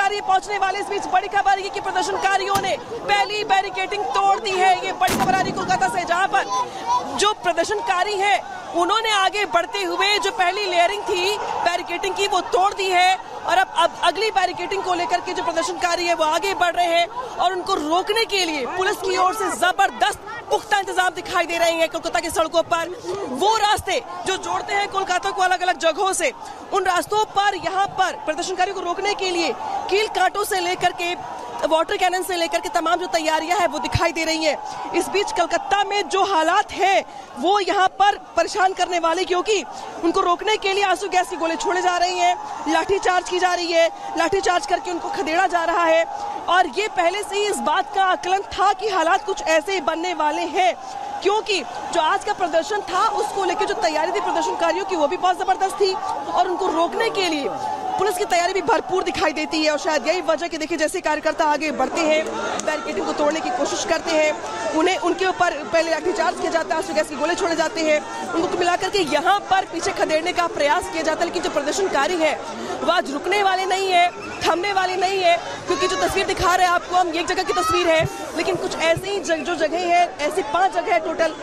प्रदर्शनकारी पहुंचने वाले। इस बीच बड़ी खबर है कि प्रदर्शनकारियों ने पहली बैरिकेडिंग तोड़ दी है। ये बड़ी खबर आ रही कोलकाता से, जहां पर जो प्रदर्शनकारी हैं उन्होंने आगे बढ़ते हुए जो पहली लेयरिंग थी बैरिकेडिंग की वो तोड़ दी है और अब अगली बैरिकेडिंग को लेकर के जो प्रदर्शनकारी है वो आगे बढ़ रहे हैं और उनको रोकने के लिए पुलिस की ओर से जबरदस्त पुख्ता इंतजाम दिखाई दे रहे हैं। कोलकाता की सड़कों पर वो रास्ते जो जोड़ते हैं कोलकाता को अलग अलग जगहों से, उन रास्तों पर यहाँ पर प्रदर्शनकारियों को रोकने के लिए कील कांटों से लेकर के वाटर कैनन से लेकर के तमाम जो तैयारियां हैं वो दिखाई दे रही हैं। इस बीच कलकत्ता में जो हालात हैं वो यहाँ पर परेशान करने वाले, क्योंकि उनको रोकने के लिए आंसू गैस की गोले छोड़े जा रही हैं, लाठीचार्ज की जा रही है, लाठीचार्ज करके उनको खदेड़ा जा रहा है। और ये पहले से ही इस बात का आकलन था कि हालात कुछ ऐसे ही बनने वाले हैं, क्योंकि जो आज का प्रदर्शन था उसको लेकर जो तैयारी थी प्रदर्शनकारियों की वो भी बहुत जबरदस्त थी और उनको रोकने के लिए पुलिस की तैयारी भी भरपूर दिखाई देती है। और शायद यही वजह कि देखिए जैसे कार्यकर्ता आगे बढ़ते हैं, बैरिकेडिंग को तोड़ने की कोशिश करते हैं, उन्हें उनके ऊपर पहले लाठीचार्ज किया जाता है, आंसू गैस के गोले छोड़े जाते हैं, उनको मिलाकर के यहाँ पर पीछे खदेड़ने का प्रयास किया जाता है। लेकिन जो प्रदर्शनकारी है वो आज रुकने वाले नहीं है, थमने वाले नहीं है, क्योंकि जो तस्वीर दिखा रहे हैं आपको हम एक जगह की तस्वीर है, लेकिन कुछ ऐसे ही जो जगह है, ऐसी 5 जगह है टोटल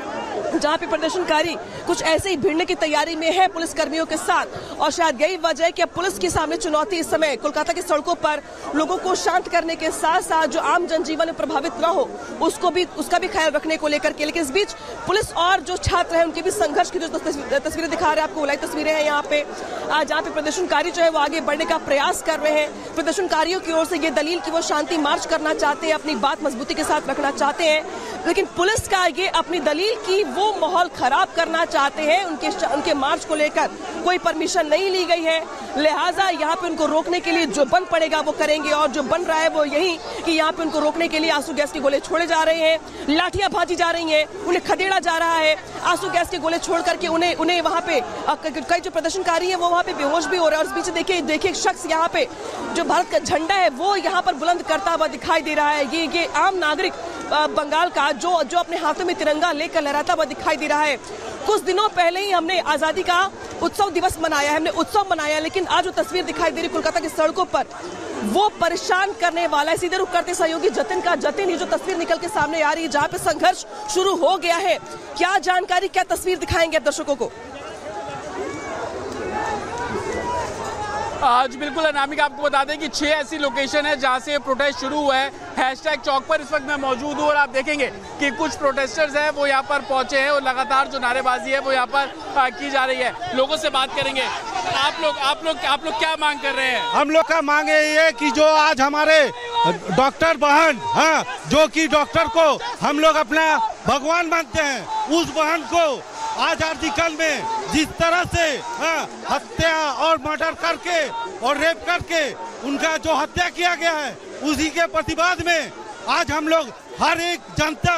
जहाँ पे प्रदर्शनकारी कुछ ऐसे ही भिड़ने की तैयारी में है पुलिस कर्मियों के साथ। और शायद यही वजह है कि अब पुलिस के सामने चुनौती इस समय कोलकाता की सड़कों पर लोगों को शांत करने के साथ साथ जो आम जनजीवन में प्रभावित न हो उसका भी ख्याल रखने को लेकर के। लेकिन इस बीच पुलिस और जो छात्र हैं उनके भी संघर्ष की जो तस्वीरें दिखा रहे हैं आपको, लाइव तस्वीरें हैं यहाँ पे, जहाँ पे प्रदर्शनकारी जो है वो आगे बढ़ने का प्रयास कर रहे हैं। प्रदर्शनकारियों की ओर से ये दलील कि वो शांति मार्च करना चाहते हैं, अपनी बात मजबूती के साथ रखना चाहते हैं, लेकिन पुलिस का ये अपनी दलील की वो माहौल खराब करना चाहते हैं। उनके मार्च को लेकर कोई परमिशन नहीं ली गई है, लिहाजा यहाँ पे उनको रोकने के लिए जो बन पड़ेगा वो करेंगे। और जो बन रहा है वो यही कि यहाँ पे उनको रोकने के लिए आंसू गैस के गोले छोड़े जा रहे हैं, लाठियां भाजी जा रही हैं, उन्हें खदेड़ा जा रहा है, आंसू गैस के गोले छोड़ करके उन्हें वहाँ पे कई जो प्रदर्शनकारी है वो वहाँ पे बेहोश भी हो रहा है। और इस बीच देखिए एक शख्स यहाँ पे जो भारत का झंडा है वो यहाँ पर बुलंद करता हुआ दिखाई दे रहा है। ये आम नागरिक बंगाल का जो अपने हाथों में तिरंगा लेकर लहराता हुआ दिखाई दे रहा है। कुछ दिनों पहले ही हमने आजादी का उत्सव दिवस मनाया है, हमने उत्सव मनाया, लेकिन आज जो तस्वीर दिखाई दे रही कोलकाता की सड़कों पर वो परेशान करने वाला है। सीधे रुख करते सहयोगी जतिन ये जो तस्वीर निकल के सामने आ रही है जहाँ पे संघर्ष शुरू हो गया है, क्या जानकारी, क्या तस्वीर दिखाएंगे आप दर्शकों को? आज बिल्कुल अनामिका आपको बता दें कि 6 ऐसी लोकेशन है जहां से प्रोटेस्ट शुरू हुआ है। हैशटैग चौक पर इस वक्त मैं मौजूद हूं और आप देखेंगे कि कुछ प्रोटेस्टर्स हैं वो यहां पर पहुंचे हैं और लगातार जो नारेबाजी है वो यहां पर की जा रही है। लोगों से बात करेंगे। आप लोग क्या मांग कर रहे हैं? हम लोग का मांग ये कि जो आज हमारे डॉक्टर बहन, हाँ, जो कि डॉक्टर को हम लोग अपना भगवान मानते हैं, उस बहन को आजादी कल में जिस तरह से हत्या और मर्डर करके और रेप करके उनका जो हत्या किया गया है, उसी के प्रतिवाद में आज हम लोग हर एक जनता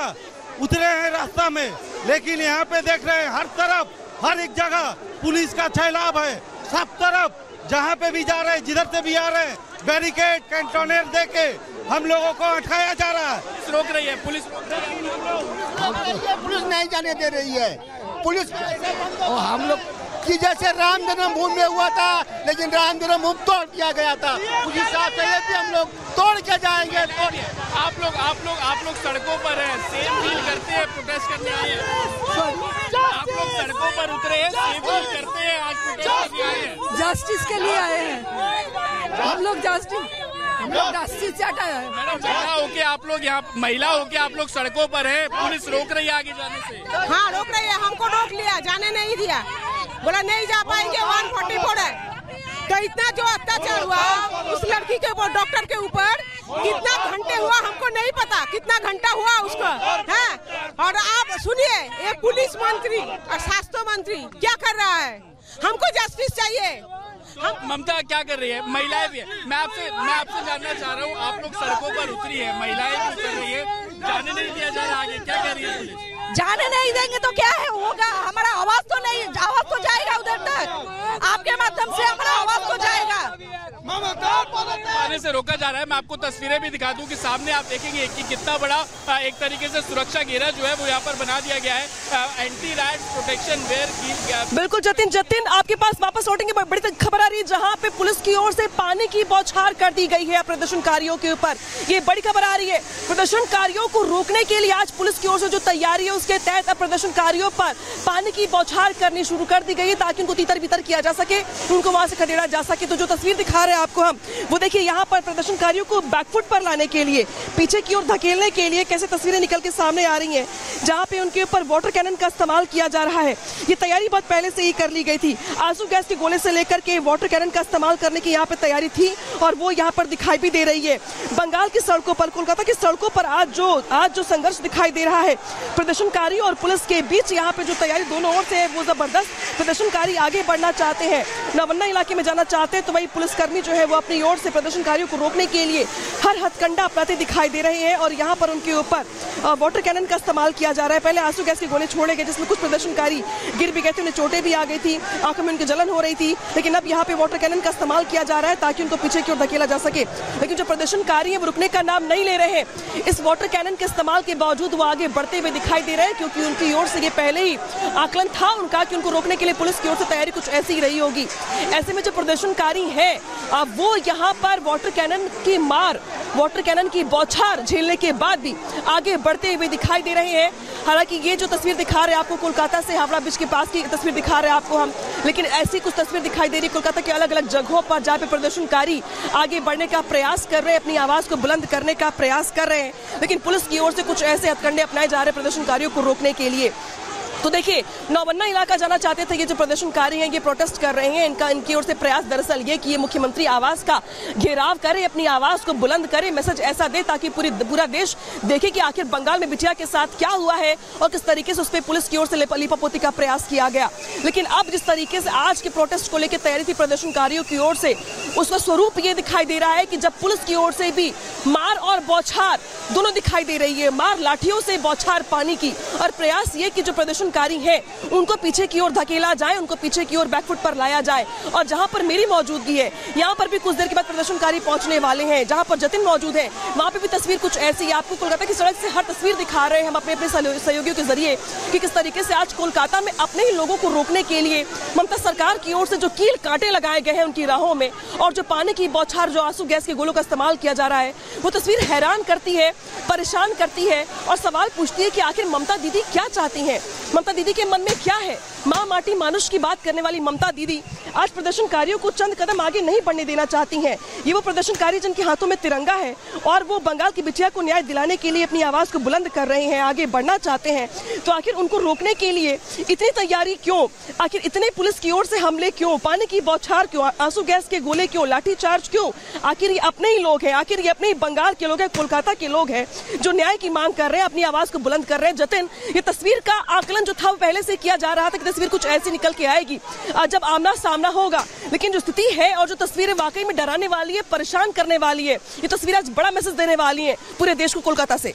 उतरे हैं रास्ता में। लेकिन यहाँ पे देख रहे हैं हर तरफ, हर एक जगह पुलिस का सैलाब है, सब तरफ जहाँ पे भी जा रहे हैं, जिधर से भी आ रहे हैं, बैरिकेड कैंटोनेर दे के हम लोगों को अटकाया जा रहा है। रोक रही है पुलिस, पुलिस नहीं जाने दे रही है। पुलिस और हम लोग कि जैसे राम जन्मभूमि में हुआ था, लेकिन राम जन्मभूमि तोड़ दिया गया था, उस हिसाब से ये भी हम लोग तोड़ के जाएंगे। आप लोग सड़कों पर हैं, सेम फील करते हैं, प्रोटेस्ट करने आए हैं। आप लोग सड़कों पर उतरे हैं, सेम फील करते हैं, आज प्रोटेस्ट करने आए हैं। जस्टिस के लिए आए हैं हम लोग, जस्टिस चाहता है। मैडम, महिला होके आप लोग यहाँ, महिला होके आप लोग सड़कों पर हैं, पुलिस रोक रही है आगे जाने से? हाँ, रोक रही है, हमको रोक लिया, जाने नहीं दिया, बोला नहीं जा पाएंगे, 144 है। तो इतना जो अत्याचार हुआ उस लड़की के ऊपर, डॉक्टर के ऊपर, कितना घंटे हुआ हमको नहीं पता, कितना घंटा हुआ उसका है। और आप सुनिए, ये पुलिस मंत्री और स्वास्थ्य मंत्री क्या कर रहा है? हमको जस्टिस चाहिए। ममता क्या कर रही है? महिलाएं भी है। मैं आपसे जानना चाह रहा हूँ, आप लोग सड़कों पर उतरी है, महिलाएं भी उतर रही है, जाने नहीं दिया जा रहा आगे, क्या कर रही है पुलिस? जाने नहीं देंगे तो क्या है होगा? हमारा आवाज तो नहीं, आवाज तो जाएगा उधर तक, आपके माध्यम से हमारा आवाज तो जाएगा। आने से रोका जा रहा है। मैं आपको तस्वीरें भी दिखा दूं कि सामने आप देखेंगे कि कितना बड़ा एक तरीके से सुरक्षा घेरा जो है वो यहाँ पर बना दिया गया है। Anti write protection wear. बिल्कुल जतिन आपके पास वापस लौटेंगे। बड़ी खबर आ रही है जहाँ पे पुलिस की ओर से पानी की बौछार कर दी गई है प्रदर्शनकारियों के ऊपर। ये बड़ी खबर आ रही है। प्रदर्शनकारियों को रोकने के लिए आज पुलिस की ओर से जो तैयारी है उसके तहत अब प्रदर्शनकारियों पर पानी की बौछार करनी शुरू कर दी गई है ताकि उनको तीतर बितर किया जा सके, उनको वहां से खदेड़ा जा सके। तो जो तस्वीर दिखा रहे हैं आपको हम, वो देखिए यहाँ पर प्रदर्शनकारियों को बैकफुट पर लाने के लिए, पीछे की ओर धकेलने के लिए कैसे तस्वीरें निकल के सामने आ रही हैं, जहाँ पे उनके ऊपर वाटर कैनन का इस्तेमाल किया जा रहा है। ये तैयारी बहुत पहले से ही कर ली गई थी। आंसू गैस के गोले से लेकर के वाटर कैनन का इस्तेमाल करने की यहाँ पे तैयारी थी और वो यहाँ पर दिखाई भी दे रही है। बंगाल की सड़कों पर, कोलकाता की सड़कों पर आज जो संघर्ष दिखाई दे रहा है प्रदर्शनकारी और पुलिस के बीच, यहाँ पे जो तैयारी दोनों ओर से है वो जबरदस्त। प्रदर्शनकारी आगे बढ़ना चाहते हैं, नवन्ना इलाके में जाना चाहते हैं, तो वही पुलिसकर्मी जो है वो अपनी ओर से प्रदर्शनकारियों को रोकने के लिए हर हथकंडा अपनाते दिखाई दे रहे हैं और यहाँ पर उनके ऊपर वाटर कैनन का इस्तेमाल किया जा रहा है। पहले आंसू गैस के गोले छोड़े गए जिसमें कुछ प्रदर्शनकारी गिर भी गए थे, उन्हें चोटें भी आ गई थी, आंखों में उनकी जलन हो रही थी, लेकिन अब यहाँ पे वाटर कैनन का इस्तेमाल किया जा रहा है ताकि उनको पीछे की ओर धकेला जा सके। लेकिन जो प्रदर्शनकारी है वो रुकने का नाम नहीं ले रहे हैं। इस वाटर कैनन के इस्तेमाल के बावजूद वो आगे बढ़ते हुए दिखाई दे रहे हैं क्योंकि उनकी ओर से ये पहले ही आकलन था उनका कि उनको रोकने के लिए पुलिस की ओर से तैयारी कुछ ऐसी ही रही होगी। ऐसे में जो प्रदर्शनकारी है वो यहाँ पर वाटर कैनन की मार, वाटर कैनन की बौछार झेलने के बाद भी आगे बढ़ते हुए दिखाई दे रहे हैं। हालांकि ये जो तस्वीर दिखा रहे हैं आपको कोलकाता से हावड़ा ब्रिज के पास की तस्वीर दिखा रहे हैं आपको हम, लेकिन ऐसी कुछ तस्वीर दिखाई दे रही है कोलकाता के अलग अलग जगहों पर जहाँ पे प्रदर्शनकारी आगे बढ़ने का प्रयास कर रहे हैं, अपनी आवाज को बुलंद करने का प्रयास कर रहे हैं, लेकिन पुलिस की ओर से कुछ ऐसे हथकंडे अपनाए जा रहे हैं प्रदर्शनकारियों को रोकने के लिए। तो देखिए, नौवन्ना इलाका जाना चाहते थे ये जो प्रदर्शनकारी हैं, ये प्रोटेस्ट कर रहे हैं। इनकी ओर से प्रयास दरअसल ये कि ये मुख्यमंत्री आवास का घेराव करे, अपनी आवाज को बुलंद करे, मैसेज ऐसा दे ताकि पूरा देश देखे कि आखिर बंगाल में बिटिया के साथ क्या हुआ है और किस तरीके से उस पर पुलिस की ओर से लिपापोती का प्रयास किया गया। लेकिन अब जिस तरीके से आज के प्रोटेस्ट को लेकर तैयारी थी प्रदर्शनकारियों की ओर से, उसका स्वरूप ये दिखाई दे रहा है कि जब पुलिस की ओर से भी मार और बौछार दोनों दिखाई दे रही है, मार लाठियों से, बौछार पानी की, और प्रयास ये कि जो प्रदर्शनकारी है उनको पीछे की ओर धकेला जाए, उनको पीछे की ओर बैकफुट पर लाया जाए। और जहां पर मेरी मौजूदगी है यहाँ पर भी कुछ देर के बाद प्रदर्शनकारी पहुंचने वाले हैं। जहां पर जतिन मौजूद है वहां पे भी तस्वीर कुछ ऐसी, आपको कोलकाता की सड़क से हर तस्वीर दिखा रहे हैं हम अपने सहयोगियों के जरिए कि किस तरीके से आज कोलकाता में अपने ही लोगों को रोकने के लिए ममता सरकार की ओर से जो कील कांटे लगाए गए हैं उनकी राहों में और जो पानी की बौछार, जो आंसू गैस के गोलों का इस्तेमाल किया जा रहा है, वो तस्वीर हैरान करती है, परेशान करती है और सवाल पूछती है कि आखिर ममता दीदी क्या चाहती हैं, ममता दीदी के मन में क्या है। माँ माटी मानुष की बात करने वाली ममता दीदी आज प्रदर्शनकारियों को चंद कदम आगे नहीं बढ़ने देना चाहती हैं। ये वो प्रदर्शनकारी जिनके हाथों में तिरंगा है और वो बंगाल की बिटिया को न्याय दिलाने के लिए अपनी आवाज को बुलंद कर रहे हैं, आगे बढ़ना चाहते हैं। तो आखिर उनको रोकने के लिए इतनी तैयारी क्यों, आखिर इतने पुलिस की ओर से हमले क्यों, पानी की बौछार क्यों, आंसू गैस के गोले क्यों, लाठीचार्ज क्यों? आखिर ये अपने ही लोग हैं, आखिर ये अपने ही बंगाल के लोग हैं, कोलकाता के लोग हैं जो न्याय की मांग कर रहे हैं, अपनी आवाज को बुलंद कर रहे हैं। जतिन, ये तस्वीर का आकलन जो था वो पहले से किया जा रहा था कि तस्वीर कुछ ऐसी निकल के आएगी जब आमना सामना होगा, लेकिन जो स्थिति है और जो तस्वीरें वाकई में डराने वाली है, परेशान करने वाली है, ये तस्वीर आज बड़ा मैसेज देने वाली है पूरे देश को कोलकाता से।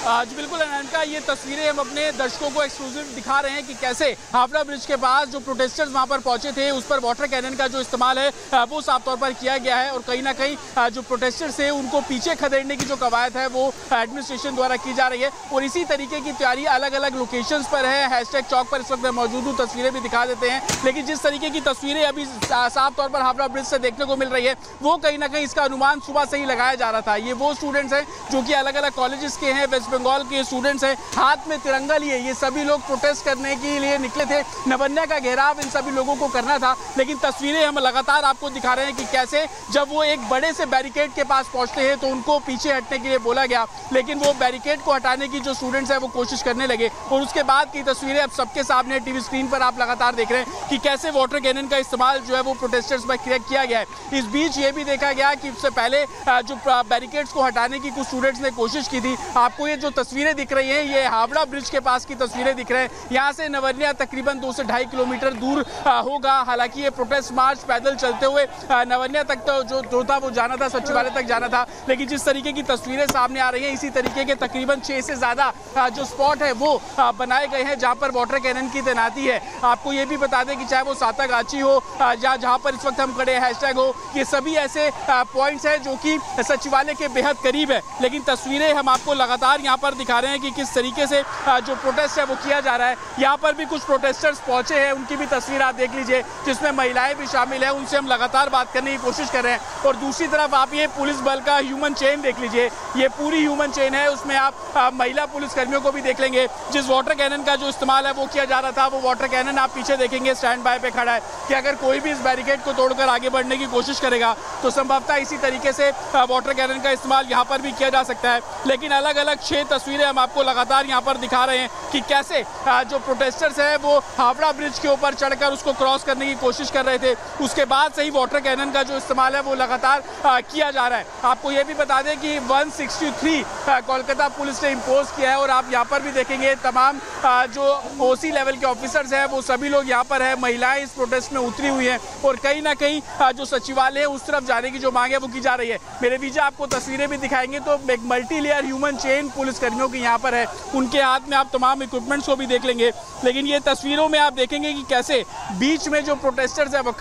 आज बिल्कुल अनंका, ये तस्वीरें हम अपने दर्शकों को एक्सक्लूसिव दिखा रहे हैं कि कैसे हावड़ा ब्रिज के पास जो प्रोटेस्टर्स वहां पर पहुंचे थे उस पर वाटर कैनन का जो इस्तेमाल है वो साफ तौर पर किया गया है और कहीं ना कहीं जो प्रोटेस्टर्स है उनको पीछे खदेड़ने की जो कवायद है वो एडमिनिस्ट्रेशन द्वारा की जा रही है और इसी तरीके की तैयारी अलग अलग लोकेशंस पर है। हैशटैग चौक पर इस वक्त मैं मौजूद हूँ, तस्वीरें भी दिखा देते हैं, लेकिन जिस तरीके की तस्वीरें अभी साफ तौर पर हावड़ा ब्रिज से देखने को मिल रही है वो कहीं ना कहीं इसका अनुमान सुबह से ही लगाया जा रहा था। ये वो स्टूडेंट्स हैं जो कि अलग अलग कॉलेजेस के हैं, वेस्ट बंगाल के स्टूडेंट्स हैं, हाथ में तिरंगा लिए ये सभी लोग प्रोटेस्ट करने के लिए निकले थे। नवन्ना का घेराव इन सभी लोगों को करना था, लेकिन तस्वीरें हम लगातार आपको दिखा रहे हैं कि कैसे जब वो एक बड़े से बैरिकेड के पास पहुंचते हैं तो उनको पीछे हटने के लिए बोला गया, लेकिन वो बैरिकेड को हटाने की जो स्टूडेंट्स हैं वो कोशिश करने लगे और उसके बाद की तस्वीरें अब सबके सामने टीवी स्क्रीन पर आप लगातार देख रहे हैं कि कैसे वाटर कैनन का इस्तेमाल जो है वो प्रोटेस्टर्स पर किया गया है। इस बीच ये भी देखा गया कि इससे पहले जो बैरिकेड्स को हटाने की कुछ स्टूडेंट्स ने कोशिश की थी। आपको ये जो तस्वीरें दिख रही हैं ये हावड़ा ब्रिज के पास की तस्वीरें दिख रहे हैं। यहाँ से नवर्निया तकरीबन 2 से 2.5 किलोमीटर दूर होगा। हालांकि ये प्रोटेस्ट मार्च पैदल चलते हुए नवर्निया तक तो जो था वो जाना था, सचिवालय तक जाना था, लेकिन जिस तरीके की तस्वीरें सामने आ रही हैं इसी तरीके के तकरीबन 6 से ज़्यादा जो स्पॉट है वो बनाए गए हैं जहाँ पर वाटर कैनन की तैनाती है। आपको ये भी बता दें कि चाहे वो सातागाची हो या जहाँ पर इस वक्त हम खड़े हैशटैग हो, ये सभी ऐसे पॉइंट्स हैं जो कि सचिवालय के बेहद करीब है। लेकिन तस्वीरें हम आपको लगातार यहाँ पर दिखा रहे हैं कि किस तरीके से जो प्रोटेस्ट है वो किया जा रहा है। यहाँ पर भी कुछ प्रोटेस्टर्स पहुंचे हैं, उनकी भी तस्वीर आप देख लीजिए, जिसमें महिलाएं भी शामिल हैं, उनसे हम लगातार बात करने की कोशिश कर रहे हैं। और दूसरी तरफ आप ये पुलिस बल का ह्यूमन चेन देख लीजिए, ये पूरी ह्यूमन चेन है, उसमें आप महिला पुलिस कर्मियों को भी देख लेंगे। जिस वाटर कैनन का जो इस्तेमाल है वो किया जा रहा था, वो वाटर कैनन आप पीछे देखेंगे स्टैंड बाय पे खड़ा है कि अगर कोई भी इस बैरिकेड को तोड़कर आगे बढ़ने की कोशिश करेगा तो संभवतः इसी तरीके से वाटर कैनन का इस्तेमाल यहाँ पर भी किया जा सकता है। लेकिन अलग अलग 6 तस्वीरें हम आपको लगातार यहाँ पर दिखा रहे हैं कि कैसे जो प्रोटेस्टर्स हैं वो हावड़ा ब्रिज के ऊपर चढ़कर उसको क्रॉस करने की कोशिश कर रहे थे। उसके बाद से ही वाटर कैनन का जो इस्तेमाल है वो लगातार किया जा रहा है। आपको ये भी बता दें कि 163 कोलकाता पुलिस ने इम्पोज किया है और आप यहाँ पर भी देखेंगे तमाम जो ओसी लेवल के ऑफिसर्स हैं वो सभी लोग यहाँ पर है। महिलाएं इस प्रोटेस्ट में उतरी हुई हैं और कहीं ना कहीं जो सचिवालय है उस तरफ जाने की जो मांग है वो की जा रही है। मेरे बीच आपको तस्वीरें भी दिखाएंगे तो एक multi layer human chain police कर्मियों की यहाँ पर है, उनके हाथ में आप तमाम इक्विपमेंट्स को भी देख लेंगे। लेकिन ये तस्वीरों में आप देखेंगे कि कैसे बीच में जो प्रोटेस्टर्स है वो